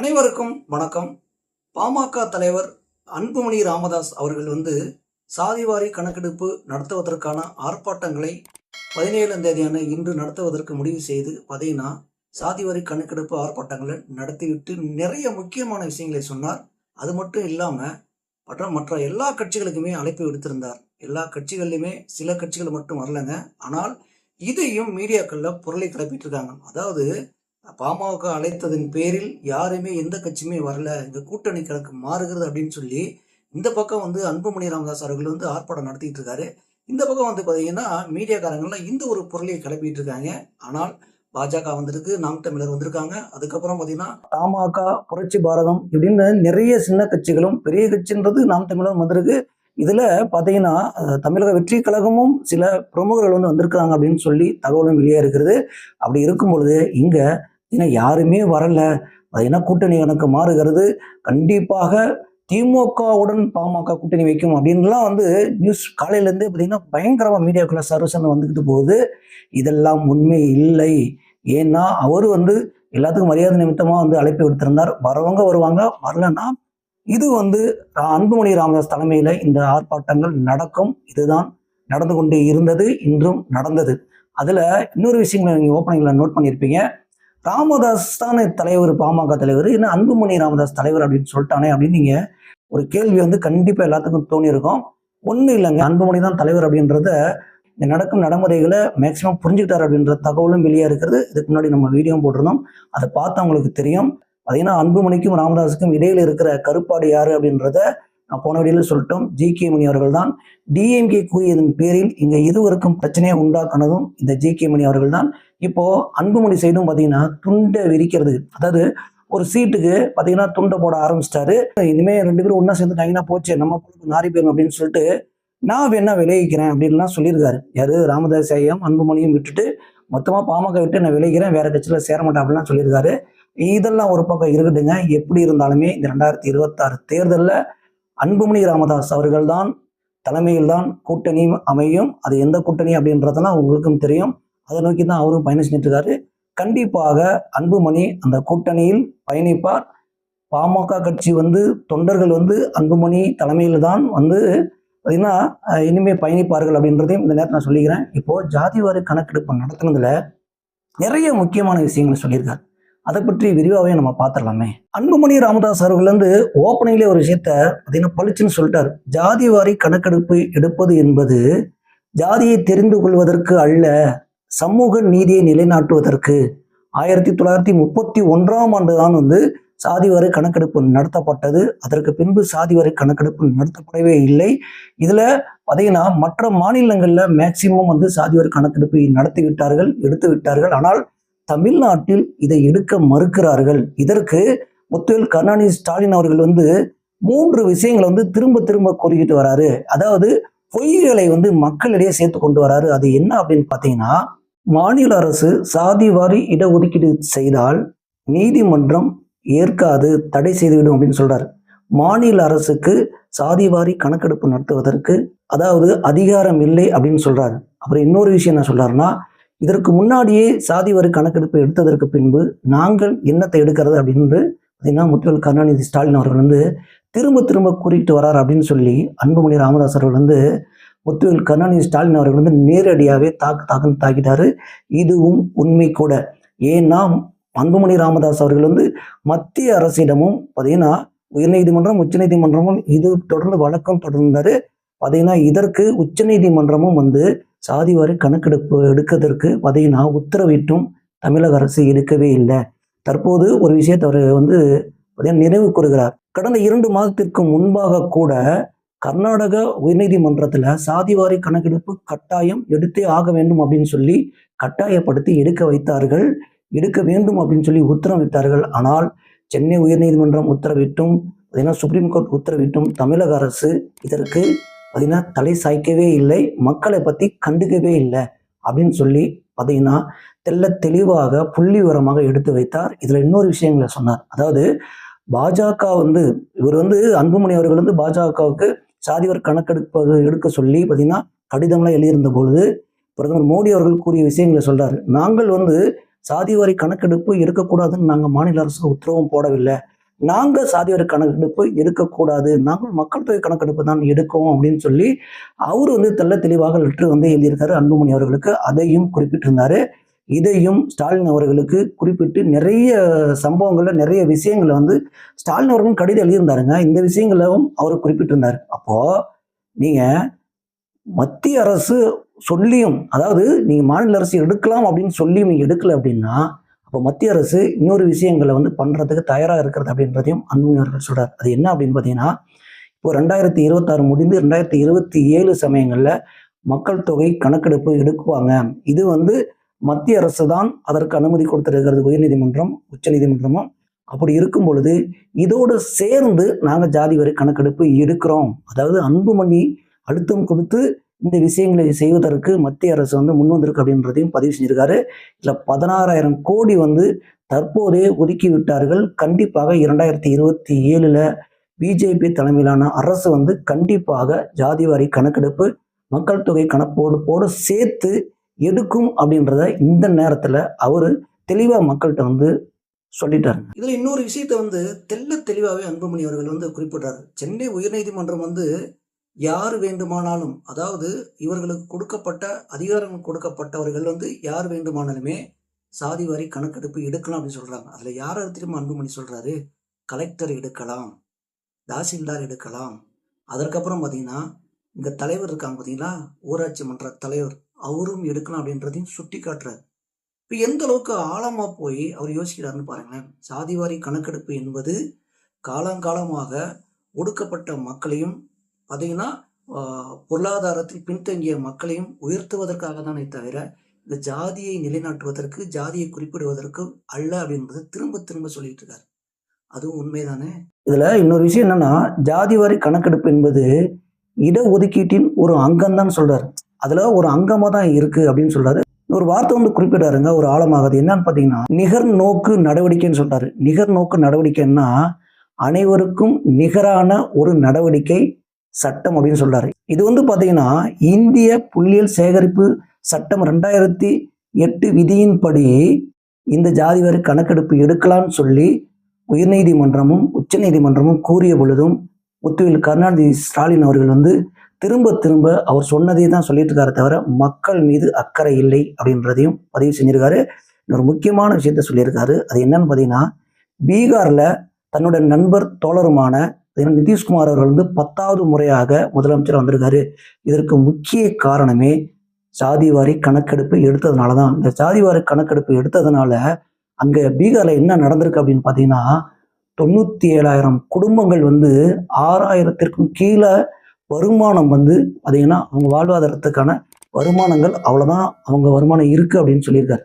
அனைவருக்கும் வணக்கம். பாமக தலைவர் அன்புமணி ராமதாஸ் அவர்கள் சாதிவாரி கணக்கெடுப்பு நடத்துவதற்கான ஆர்ப்பாட்டங்களை 17ஆம் தேதியான இன்று நடத்துவதற்கு முடிவு செய்து பார்த்தீங்கன்னா சாதிவாரி கணக்கெடுப்பு ஆர்ப்பாட்டங்களை நடத்திவிட்டு நிறைய முக்கியமான விஷயங்களை சொன்னார். அது மட்டும் இல்லாமல் மற்ற எல்லா கட்சிகளுக்குமே அழைப்பு விடுத்திருந்தார். எல்லா கட்சிகள்லையுமே சில கட்சிகள் மட்டும் வரலங்க. ஆனால் இதையும் மீடியாக்களில் பொருளை கிளப்பிட்டு இருக்காங்க. அதாவது பாமக அழைத்ததன் பேரில் யாருமே எந்த கட்சியுமே வரல, இந்த கூட்டணி கணக்கு மாறுகிறது அப்படின்னு சொல்லி இந்த பக்கம் அன்புமணி ராமதாஸ் அவர்கள் ஆர்ப்பாட்டம் நடத்திட்டு இருக்காரு. இந்த பக்கம் பார்த்தீங்கன்னா மீடியாக்காரங்கள்லாம் இந்த ஒரு பொருளை கிளப்பிட்டு இருக்காங்க. ஆனால் பாஜக வந்திருக்கு, நாம் தமிழர் வந்திருக்காங்க. அதுக்கப்புறம் பார்த்தீங்கன்னா பாமக, புரட்சி பாரதம் இப்படின்னு நிறைய சின்ன கட்சிகளும் பெரிய கட்சின்றது நாம் தமிழரும் வந்திருக்கு. இதுல பாத்தீங்கன்னா தமிழக வெற்றி கழகமும் சில பிரமுகர்கள் வந்திருக்கிறாங்க அப்படின்னு சொல்லி தகவலும் வெளியே இருக்கிறது. அப்படி இருக்கும் பொழுது இங்க யாருமே வரல, அது கூட்டணி கணக்கு மாறுகிறது, கண்டிப்பாக திமுகவுடன் பாமக கூட்டணி வைக்கும் அப்படின்லாம் நியூஸ் காலையில இருந்தே பார்த்தீங்கன்னா பயங்கரமா மீடியாக்குள்ள சர்வசன் வந்துக்கிட்டு போகுது. இதெல்லாம் உண்மை இல்லை. ஏன்னா அவரு எல்லாத்துக்கும் மரியாதை நிமித்தமா அழைப்பு விடுத்திருந்தார். வரவங்க வருவாங்க, வரலன்னா இது அன்புமணி ராமதாஸ் தலைமையில இந்த ஆர்ப்பாட்டங்கள் நடக்கும். இதுதான் நடந்து கொண்டே இருந்தது, இன்றும் நடந்தது. அதுல இன்னொரு விஷயங்களை நீங்க ஓப்பனிங்ல நோட் பண்ணியிருப்பீங்க. ராமதாஸ் தானே தலைவர், பாமக தலைவர், என்ன அன்புமணி ராமதாஸ் தலைவர் அப்படின்னு சொல்லிட்டானே அப்படின்னு நீங்க ஒரு கேள்வி கண்டிப்பா எல்லாத்துக்கும் தோணி இருக்கும். ஒன்றும் இல்லைங்க, அன்புமணி தான் தலைவர் அப்படின்றத இந்த நடக்கும் நடைமுறைகளை மேக்சிமம் புரிஞ்சுக்கிட்டார் அப்படின்ற தகவலும் வெளியே இருக்கிறது. இதுக்கு முன்னாடி நம்ம வீடியோ போட்டிருந்தோம், அதை பார்த்து அவங்களுக்கு தெரியும். பார்த்தீங்கன்னா அன்புமணிக்கும் ராமதாஸுக்கும் இடையில இருக்கிற கருப்பாடு யாரு அப்படின்றத நான் போன வீடியோல சொல்லிட்டோம். ஜி.கே. மணி அவர்கள் தான். டிஎம்கே கூறியதன் பேரில் இங்க இருவருக்கும் பிரச்சனையை உண்டாக்குனதும் இந்த ஜி.கே. மணி அவர்கள் தான். இப்போ அன்புமணி சைடும் பார்த்தீங்கன்னா துண்டை விரிக்கிறது, அதாவது ஒரு சீட்டுக்கு பார்த்தீங்கன்னா துண்டை போட ஆரம்பிச்சிட்டாரு. இனிமே 2 பேரும் ஒன்னா சேர்ந்துட்டாங்கன்னா போச்சு, நம்ம நாரி போயிடும் அப்படின்னு சொல்லிட்டு நான் வேணா விளைவிக்கிறேன் அப்படின்லாம் சொல்லியிருக்காரு. யாரு? ராமதாஸ் ஐயம் அன்புமணியும் விட்டுட்டு மொத்தமா பாமக விட்டு நான் விளைவிக்கிறேன், வேற கட்சியில சேர மாட்டேன் அப்படின்லாம் சொல்லியிருக்காரு. இதெல்லாம் ஒரு பக்கம் இருக்கட்டுங்க. எப்படி இருந்தாலுமே இந்த 2026 தேர்தலில் அன்புமணி ராமதாஸ் அவர்கள் தான் தலைமையில் தான் கூட்டணி அமையும். அது எந்த கூட்டணி அப்படின்றதெல்லாம் உங்களுக்கும் தெரியும். அதை நோக்கி தான் அவரும் பயணம் செஞ்சுட்டு இருக்காரு. கண்டிப்பாக அன்புமணி அந்த கூட்டணியில் பயணிப்பார். பாமக கட்சி தொண்டர்கள் அன்புமணி தலைமையில் தான் பார்த்தீங்கன்னா இனிமே பயணிப்பார்கள் அப்படின்றதையும் இந்த நேரத்தில் நான் சொல்லிக்கிறேன். இப்போ ஜாதிவாரி கணக்கெடுப்பு நடத்துனதுல நிறைய முக்கியமான விஷயங்களை சொல்லியிருக்காரு. அதை பற்றி விரிவாகவே நம்ம பார்த்துடலாமே. அன்புமணி ராமதாஸ் அவர்கள் ஓப்பனிங்லேயே ஒரு விஷயத்த பார்த்தீங்கன்னா பளிச்சுன்னு சொல்லிட்டார். ஜாதிவாரி கணக்கெடுப்பு எடுப்பது என்பது ஜாதியை தெரிந்து கொள்வதற்கு அல்ல, சமூக நீதியை நிலைநாட்டுவதற்கு. 1931ஆம் ஆண்டு தான் சாதிவாரி கணக்கெடுப்பு நடத்தப்பட்டது. அதற்கு பின்பு சாதிவாரி கணக்கெடுப்பு நடத்தப்படவே இல்லை. இதுல பார்த்தீங்கன்னா மற்ற மாநிலங்கள்ல மேக்சிமம் சாதிவாரி கணக்கெடுப்பை நடத்தி விட்டார்கள், எடுத்து விட்டார்கள். ஆனால் தமிழ்நாட்டில் இதை எடுக்க மறுக்கிறார்கள். இதற்கு முத்துவேல் கருணாநிதி ஸ்டாலின் அவர்கள் 3 விஷயங்களை திரும்ப திரும்ப கூறிக்கிட்டு வராரு. அதாவது பொய்களை மக்களிடையே சேர்த்து கொண்டு வராரு. அது என்ன அப்படின்னு பார்த்தீங்கன்னா, மாநில அரசு சாதிவாரி இடஒதுக்கீடு செய்தால் நீதிமன்றம் ஏற்காது, தடை செய்துவிடும் அப்படின்னு சொல்றாரு. மாநில அரசுக்கு சாதிவாரி கணக்கெடுப்பு நடத்துவதற்கு அதாவது அதிகாரம் இல்லை அப்படின்னு சொல்றாரு. அப்புறம் இன்னொரு விஷயம் என்ன சொல்றாருன்னா, இதற்கு முன்னாடியே சாதிவாரி கணக்கெடுப்பு எடுத்ததற்கு பின்பு நாங்கள் என்னத்தை எடுக்கிறது அப்படின்னு பார்த்தீங்கன்னா முத்துவேல் கருணாநிதி ஸ்டாலின் அவர்கள் திரும்ப திரும்ப கூறிட்டு வரார் அப்படின்னு சொல்லி அன்புமணி ராமதாஸ் அவர்கள் முத்துவேல் கருணாநிதி ஸ்டாலின் அவர்கள் நேரடியாகவே தாக்குன்னு தாக்கிட்டாரு. இதுவும் உண்மை கூட. ஏன்னா அன்புமணி ராமதாஸ் அவர்கள் மத்திய அரசிடமும் பார்த்தீங்கன்னா உயர்நீதிமன்றம், உச்சநீதிமன்றமும் இது தொடர்ந்து வழக்கம் தொடர்ந்தாரு. பார்த்தீங்கன்னா இதற்கு உச்சநீதிமன்றமும் சாதிவாரி கணக்கெடுப்பு எடுக்கிறதுக்கு பார்த்தீங்கன்னா உத்தரவிட்டும் தமிழக அரசு எடுக்கவே இல்லை. தற்போது ஒரு விஷயத்தை அவர் நினைவு கூறுகிறார். கடந்த 2 மாதத்திற்கு முன்பாக கூட கர்நாடக உயர்நீதிமன்றத்துல சாதிவாரி கணக்கெடுப்பு கட்டாயம் எடுத்தே ஆக வேண்டும் அப்படின்னு சொல்லி கட்டாயப்படுத்தி எடுக்க வைத்தார்கள். எடுக்க வேண்டும் அப்படின்னு சொல்லி உத்தரவிட்டார்கள். ஆனால் சென்னை உயர்நீதிமன்றம் உத்தரவிட்டும் பார்த்தீங்கன்னா சுப்ரீம் கோர்ட் உத்தரவிட்டும் தமிழக அரசு இதற்கு பார்த்தீங்கன்னா தலை சாய்க்கவே இல்லை, மக்களை பற்றி கண்டுக்கவே இல்லை அப்படின்னு சொல்லி பார்த்தீங்கன்னா தெளிவாக புள்ளி விவரமாக எடுத்து வைத்தார். இதில் இன்னொரு விஷயங்களை சொன்னார். அதாவது பாஜக இவர் அன்புமணி அவர்கள் பாஜகவுக்கு சாதிவாரி கணக்கெடுப்பு எடுக்க சொல்லி பார்த்தீங்கன்னா கடிதம்லாம் எழுதியிருந்த பொழுது பிரதமர் மோடி அவர்கள் கூறிய விஷயங்களை சொல்றாரு. நாங்கள் சாதிவாரி கணக்கெடுப்பு எடுக்கக்கூடாதுன்னு நாங்கள் மாநில அரசுக்கு உத்தரவும் போடவில்லை, நாங்கள் சாதிவாரி கணக்கெடுப்பு எடுக்கக்கூடாது, நாங்கள் மக்கள் தொகை கணக்கெடுப்பு தான் எடுக்கும் அப்படின்னு சொல்லி அவர் வந்து தெள்ள தெளிவாக லெட்டர் வந்து எழுதியிருக்காரு அன்புமணி அவர்களுக்கு. அதையும் குறிப்பிட்டிருந்தாரு. இதையும் ஸ்டாலின் அவர்களுக்கு குறிப்பிட்டு நிறைய சம்பவங்கள்ல நிறைய விஷயங்களை வந்து ஸ்டாலின் அவர்களும் கடிதம் எழுதியிருந்தாருங்க. இந்த விஷயங்களும் அவர் குறிப்பிட்டிருந்தாரு. அப்போ நீங்க மத்திய அரசு சொல்லியும், அதாவது நீங்க மாநில அரசு எடுக்கலாம் அப்படின்னு சொல்லியும் நீங்க எடுக்கல அப்படின்னா, அப்போ மத்திய அரசு இன்னொரு விஷயங்களை வந்து பண்றதுக்கு தயாராக இருக்கிறது அப்படின்றதையும் அன்புமணி அவர்கள் சொல்றாரு. அது என்ன அப்படின்னு பார்த்தீங்கன்னா, இப்போ 2026 முடிந்து 2027 சமயங்கள்ல மக்கள் தொகை கணக்கெடுப்பு எடுக்குவாங்க. இது வந்து மத்திய அரசு தான் அதற்கு அனுமதி கொடுத்திருக்கிறது, உயர்நீதிமன்றம், உச்சநீதிமன்றமும். அப்படி இருக்கும் பொழுது இதோடு சேர்ந்து நாங்கள் ஜாதி வரி கணக்கெடுப்பு எடுக்கிறோம். அதாவது அன்புமணி அழுத்தம் கொடுத்து இந்த விஷயங்களை செய்வதற்கு மத்திய அரசு வந்து முன் வந்திருக்கு அப்படின்றதையும் பதிவு செஞ்சிருக்காரு. இதுல 16,000 கோடி வந்து தற்போதே ஒதுக்கி விட்டார்கள். கண்டிப்பாக 2027 பிஜேபி தலைமையிலான அரசு வந்து கண்டிப்பாக ஜாதிவாரி கணக்கெடுப்பு மக்கள் தொகை கணக்கெடுப்போடு சேர்த்து எடுக்கும் அப்படின்றத இந்த நேரத்துல அவரு தெளிவா மக்கள்கிட்ட வந்து சொல்லிட்டாரு. இதுல இன்னொரு விஷயத்த வந்து தெளிவாவே அன்புமணி அவர்கள் வந்து குறிப்பிட்டாரு. சென்னை உயர்நீதிமன்றம் வந்து யார் வேண்டுமானாலும், அதாவது இவர்களுக்கு கொடுக்கப்பட்ட அதிகாரம் கொடுக்கப்பட்டவர்கள் வந்து யார் வேண்டுமானாலுமே சாதிவாரி கணக்கெடுப்பு எடுக்கலாம் அப்படின்னு சொல்றாங்க. அதுல யார் திரும்ப அன்புமணி சொல்றாரு, கலெக்டர் எடுக்கலாம், தாசில்தார் எடுக்கலாம். அதற்கப்புறம் பார்த்தீங்கன்னா இங்க தலைவர் இருக்காங்க பார்த்தீங்களா, ஊராட்சி மன்ற தலைவர், அவரும் எடுக்கலாம் அப்படின்றதையும் சுட்டி காட்டுறாரு. இப்போ எந்த அளவுக்கு ஆழமா போய் அவர் யோசிக்கிறாருன்னு பாருங்களேன். சாதிவாரி கணக்கெடுப்பு என்பது காலங்காலமாக ஒடுக்கப்பட்ட மக்களையும் பார்த்தீங்கன்னா பொருளாதாரத்தில் பின்தங்கிய மக்களையும் உயர்த்துவதற்காக தானே தவிர இந்த ஜாதியை நிலைநாட்டுவதற்கு, ஜாதியை குறிப்பிடுவதற்கு அல்ல அப்படின்றது திரும்ப திரும்ப சொல்லிட்டு இருக்காரு. அதுவும் உண்மைதானே. இதுல இன்னொரு விஷயம் என்னன்னா, ஜாதிவாரி கணக்கெடுப்பு என்பது இடஒதுக்கீட்டின் ஒரு அங்கம் தான் சொல்றாரு. அதுல ஒரு அங்கமா தான் இருக்கு அப்படின்னு சொல்றாரு. ஒரு வார்த்தை வந்து குறிப்பிடாருங்க ஒரு ஆழமாக. அது என்னன்னு பாத்தீங்கன்னா, நிகர் நோக்கு நடவடிக்கைன்னு சொல்றாரு. நிகர் நோக்கு நடவடிக்கைன்னா அனைவருக்கும் நிகரான ஒரு நடவடிக்கை சட்டம் அப்படின்னு சொல்றாரு. இது வந்து பாத்தீங்கன்னா இந்திய புள்ளியியல் சேகரிப்பு சட்டம் 2008 விதியின்படி இந்த ஜாதிவாரி கணக்கெடுப்பு எடுக்கலாம்னு சொல்லி உயர்நீதிமன்றமும் உச்சநீதிமன்றமும் கூறிய பொழுதும் முத்துவேல் கருணாநிதி ஸ்டாலின் அவர்கள் வந்து திரும்ப திரும்ப அவர் சொன்னதை தான் சொல்லிட்டு இருக்காரு தவிர மக்கள் மீது அக்கறை இல்லை அப்படின்றதையும் பதிவு செஞ்சிருக்காரு. ஒரு முக்கியமான விஷயத்த சொல்லியிருக்காரு. அது என்னன்னு பார்த்தீங்கன்னா, பீகார்ல தன்னுடைய நண்பர் தோழருமான நிதிஷ்குமார் அவர்கள் வந்து 10வது முறையாக முதலமைச்சர் வந்திருக்காரு. இதற்கு முக்கிய காரணமே சாதிவாரி கணக்கெடுப்பு எடுத்ததுனால தான். இந்த சாதிவாரி கணக்கெடுப்பு எடுத்ததுனால அங்க பீகார்ல என்ன நடந்திருக்கு அப்படின்னு பார்த்தீங்கன்னா, 97,000 குடும்பங்கள் வந்து 6,000த்திற்கும் கீழே வருமானம் வந்து பார்த்தீங்கன்னா அவங்க வாழ்வாதாரத்துக்கான வருமானங்கள் அவ்வளோதான் அவங்க வருமானம் இருக்கு அப்படின்னு சொல்லியிருக்காரு.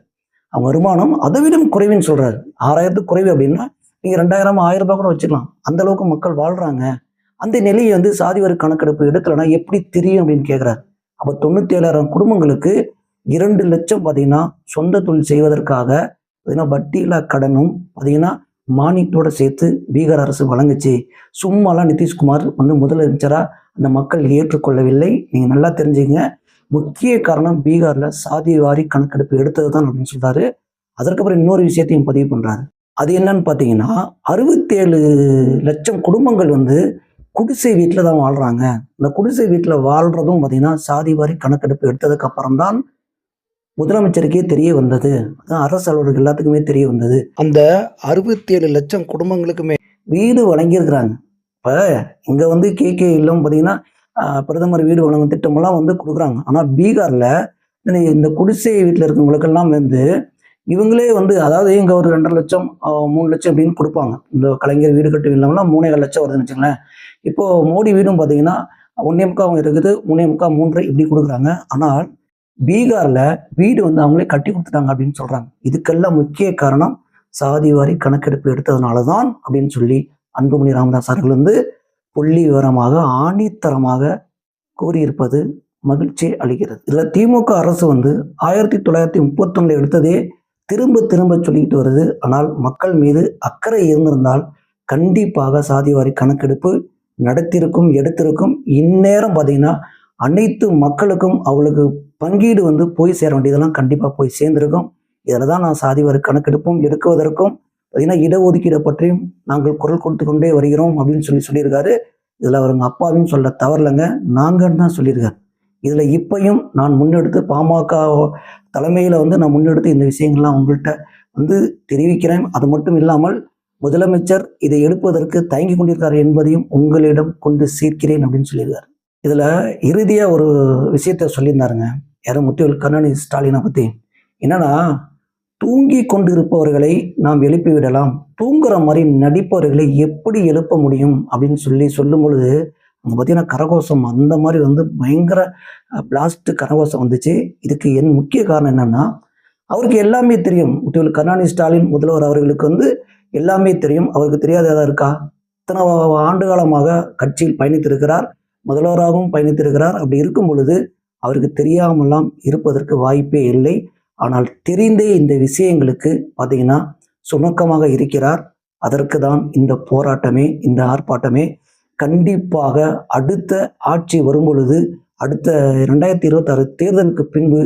அவங்க வருமானம் அதை விட குறைவுன்னு சொல்றாரு. 6,000த்துக்கு குறைவு அப்படின்னா நீங்க 2,000 1,000 ரூபாய் கூட வச்சுக்கலாம். அந்த அளவுக்கு மக்கள் வாழ்றாங்க. அந்த நிலையை வந்து சாதிவாரி கணக்கெடுப்பு எடுக்கலைன்னா எப்படி தெரியும் அப்படின்னு கேட்கிறாரு. அப்போ 97,000 குடும்பங்களுக்கு 2 லட்சம் பார்த்தீங்கன்னா சொந்த தொழில் செய்வதற்காக பார்த்தீங்கன்னா வட்டியில்லா கடனும் பார்த்தீங்கன்னா மானியத்தோட சேர்த்து பீகார் அரசு வழங்குச்சு. சும்மாலாம் நிதிஷ்குமார் வந்து முதலமைச்சரா அந்த மக்கள் ஏற்றுக்கொள்ளவில்லை. நீங்க நல்லா தெரிஞ்சுங்க. முக்கிய காரணம் பீகார்ல சாதிவாரி கணக்கெடுப்பு எடுத்தது தான் அப்படின்னு சொல்றாரு. அதற்கப்புறம் இன்னொரு விஷயத்தையும் பதிவு பண்றாரு. அது என்னன்னு பார்த்தீங்கன்னா, 67 லட்சம் குடும்பங்கள் வந்து குடிசை வீட்டில் தான் வாழ்றாங்க. இந்த குடிசை வீட்டில் வாழ்றதும் பார்த்தீங்கன்னா சாதிவாரி கணக்கெடுப்பு எடுத்ததுக்கு அப்புறம் தான் முதலமைச்சருக்கே தெரிய வந்தது. அதான் அரசு அலுவலர்கள் எல்லாத்துக்குமே தெரிய வந்தது. அந்த 67 லட்சம் குடும்பங்களுக்குமே வீடு வழங்கியிருக்கிறாங்க. இப்போ இங்கே வந்து KK இல்லம் பார்த்தீங்கன்னா பிரதமர் வீடு வழங்கும் திட்டமெல்லாம் வந்து கொடுக்குறாங்க. ஆனால் பீகாரில் இந்த குடிசை வீட்டில் இருக்கவங்களுக்கெல்லாம் வந்து இவங்களே வந்து, அதாவது இங்கே ஒரு 2.5 லட்சம் 3 லட்சம் அப்படின்னு கொடுப்பாங்க. இந்த கலைஞர் வீடு கட்டு இல்லம்லாம் 3,4 லட்சம் வருதுன்னு வச்சுங்களேன். இப்போ மோடி வீடும் பார்த்தீங்கன்னா 1.25 இருக்குது, 3.25 3 இப்படி கொடுக்குறாங்க. ஆனால் பீகார்ல வீடு வந்து அவங்களே கட்டி கொடுத்துட்டாங்க அப்படின்னு சொல்றாங்க. இதுக்கெல்லாம் முக்கிய காரணம் சாதிவாரி கணக்கெடுப்பு எடுத்ததுனால தான் அப்படின்னு சொல்லி அன்புமணி ராமதாஸ் அவர்கள் வந்து புள்ளி விவரமாக ஆணித்தரமாக கூறியிருப்பது மகிழ்ச்சி அளிக்கிறது. இதுல திமுக அரசு வந்து 1931 எடுத்ததே திரும்ப திரும்ப சொல்லிட்டு வருது. ஆனால் மக்கள் மீது அக்கறை இருந்திருந்தால் கண்டிப்பாக சாதிவாரி கணக்கெடுப்பு நடத்திருக்கும், எடுத்திருக்கும். இந்நேரம் பார்த்தீங்கன்னா அனைத்து மக்களுக்கும் அவளுக்கு பங்கீடு வந்து போய் சேர வேண்டியதெல்லாம் கண்டிப்பாக போய் சேர்ந்திருக்கும். இதில் தான் நான் சாதிவாரி கணக்கெடுப்பும் எடுக்குவதற்கும் பார்த்தீங்கன்னா இடஒதுக்கீடை பற்றியும் நாங்கள் குரல் கொடுத்து கொண்டே வருகிறோம் அப்படின்னு சொல்லியிருக்காரு. இதில் அவருங்க அப்பாவையும் சொல்ல தவறலைங்க, நாங்கன்னு தான் சொல்லியிருக்காரு. இதில் இப்பையும் நான் முன்னெடுத்து பாமக தலைமையில் நான் முன்னெடுத்து இந்த விஷயங்கள்லாம் உங்கள்கிட்ட தெரிவிக்கிறேன். அது மட்டும் இல்லாமல் முதலமைச்சர் இதை எடுப்பதற்கு தயங்கி கொண்டிருக்கார் என்பதையும் உங்களிடம் கொண்டு சேர்க்கிறேன் அப்படின்னு சொல்லியிருக்காரு. இதில் இறுதியாக ஒரு விஷயத்த சொல்லியிருந்தாருங்க, யாரும் முத்துவேல் கருணாநிதி ஸ்டாலினை பற்றி. என்னன்னா, தூங்கி கொண்டிருப்பவர்களை நாம் எழுப்பி விடலாம், தூங்குற மாதிரி நடிப்பவர்களை எப்படி எழுப்ப முடியும் அப்படின்னு சொல்லும் பொழுது அங்கே பார்த்தீங்கன்னா கரகோஷம் அந்த மாதிரி பயங்கர பிளாஸ்ட் கரகோஷம் வந்துச்சு. இதுக்கு என் முக்கிய காரணம் என்னன்னா, அவருக்கு எல்லாமே தெரியும். முத்துவேல் கருணாநிதி ஸ்டாலின் முதல்வர் அவர்களுக்கு எல்லாமே தெரியும். அவருக்கு தெரியாத ஏதாவது இருக்கா? இத்தனை ஆண்டு காலமாக கட்சியில் பயணித்திருக்கிறார், முதல்வராகவும் பயணித்திருக்கிறார். அப்படி இருக்கும் பொழுது அவருக்கு தெரியாமலாம் இருப்பதற்கு வாய்ப்பே இல்லை. ஆனால் தெரிந்தே இந்த விஷயங்களுக்கு பார்த்தீங்கன்னா சுணக்கமாக இருக்கிறார். அதற்கு தான் இந்த போராட்டமே, இந்த ஆர்ப்பாட்டமே. கண்டிப்பாக அடுத்த ஆட்சி வரும் பொழுது, அடுத்த 2026 தேர்தலுக்கு பின்பு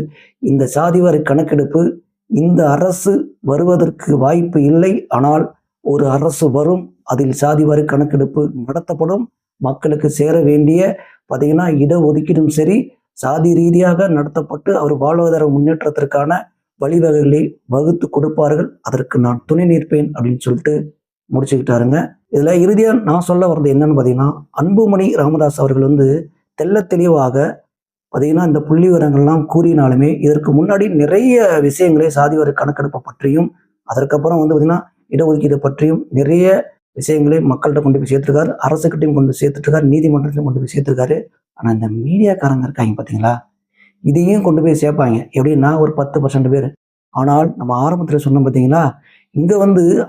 இந்த சாதிவாரி கணக்கெடுப்பு, இந்த அரசு வருவதற்கு வாய்ப்பு இல்லை. ஆனால் ஒரு அரசு வரும், அதில் சாதிவாரி கணக்கெடுப்பு நடத்தப்படும். மக்களுக்கு சேர வேண்டிய பார்த்தீங்கன்னா இடஒதுக்கீடும் சரி, சாதி ரீதியாக நடத்தப்பட்டு அவர் வாழ்வாதார முன்னேற்றத்திற்கான வழிவகைகளை வகுத்து கொடுப்பார்கள். அதற்கு நான் துணை நிற்பேன் அப்படின்னு சொல்லிட்டு முடிச்சுக்கிட்டாருங்க. இதில் இறுதியாக நான் சொல்ல வர்றது என்னன்னு பார்த்தீங்கன்னா, அன்புமணி ராமதாஸ் அவர்கள் தெள்ள தெளிவாக பார்த்தீங்கன்னா இந்த புள்ளி விவரங்கள்லாம் கூறினாலுமே இதற்கு முன்னாடி நிறைய விஷயங்களை சாதிவாரி கணக்கெடுப்பை பற்றியும், அதற்கப்புறம் பார்த்தீங்கன்னா இடஒதுக்கீடு பற்றியும் நிறைய விஷயங்களை மக்கள்கிட்ட கொண்டு போய் சேர்த்துருக்காரு, அரசுக்கிட்டையும் கொண்டு சேர்த்துருக்காரு, நீதிமன்றத்தையும் கொண்டு போய் சேர்த்துருக்காரு. ஆனால் இந்த மீடியாக்காரங்க இருக்காங்க பார்த்தீங்களா, இதையும் கொண்டு போய் சேர்ப்பாங்க. எப்படின்னா ஒரு 10% பேர். ஆனால் நம்ம ஆரம்பத்தில் சொன்னோம் பார்த்தீங்களா, இங்கே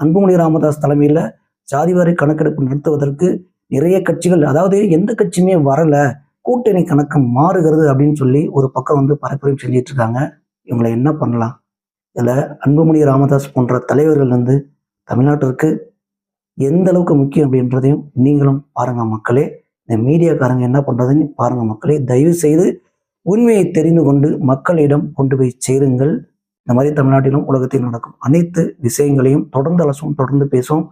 அன்புமணி ராமதாஸ் தலைமையில் சாதிவாரி கணக்கெடுப்பு நடத்துவதற்கு நிறைய கட்சிகள், அதாவது எந்த கட்சியுமே வரலை, கூட்டணி கணக்கு மாறுகிறது அப்படின்னு சொல்லி ஒரு பக்கம் பரப்புரையும் செஞ்சிட்டு இருக்காங்க. இவங்களை என்ன பண்ணலாம்? இதில் அன்புமணி ராமதாஸ் போன்ற தலைவர்கள் தமிழ்நாட்டிற்கு எந்த அளவுக்கு முக்கியம் அப்படின்றதையும் நீங்களும் பாருங்க மக்களே. இந்த மீடியாக்காரங்க என்ன பண்றதுன்னு பாருங்க மக்களே. தயவு செய்து உண்மையை தெரிந்து கொண்டு மக்களிடம் கொண்டு போய் சேருங்கள். இந்த மாதிரி தமிழ்நாட்டிலும் உலகத்தில் நடக்கும் அனைத்து விஷயங்களையும் தொடர்ந்து அலசுவோம், தொடர்ந்து பேசுவோம்.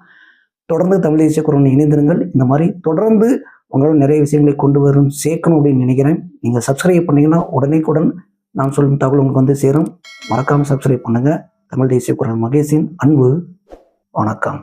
தொடர்ந்து தமிழ் தேசிய குரல் இணைந்திருங்கள். இந்த மாதிரி தொடர்ந்து உங்களால் நிறைய விஷயங்களை கொண்டு வரும் சேர்க்கணும் அப்படின்னு நினைக்கிறேன். நீங்கள் சப்ஸ்கிரைப் பண்ணீங்கன்னா உடனேக்குடன் நான் சொல்லும் தகவல் உங்களுக்கு சேரும். மறக்காமல் சப்ஸ்கிரைப் பண்ணுங்க. தமிழ் தேசிய குரல் மகேஷின் அன்பு வணக்கம்.